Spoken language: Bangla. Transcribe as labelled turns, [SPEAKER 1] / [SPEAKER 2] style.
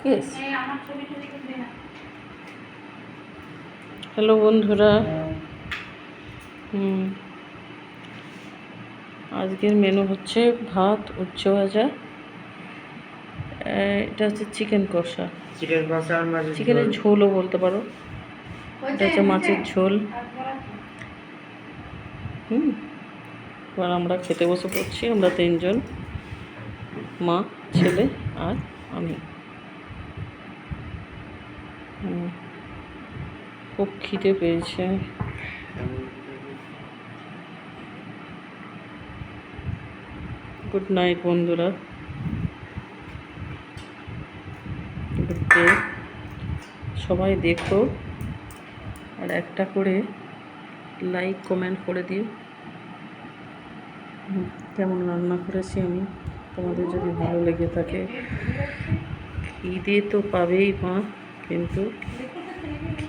[SPEAKER 1] কেস। হ্যালো বন্ধুরা, আজকের মেনু হচ্ছে ভাত, উচ্চ ভাজা, এটা হচ্ছে চিকেন কষা, চিকেনের ঝোলও বলতে পারো, এটা হচ্ছে মাছের ঝোল। এবার আমরা খেতে বসে পড়ছি। আমরা 3 জন, মা, ছেলে আর আমি। খুব খিদে পেয়েছে। গুড নাইট বন্ধুরা, গুড ডে। সবাই দেখো আর একটা করে লাইক কমেন্ট করে দিও কেমন রান্না করেছি আমি। তোমাদের যদি ভালো লেগে থাকে, খিদে তো পাবেই মা, কিন্তু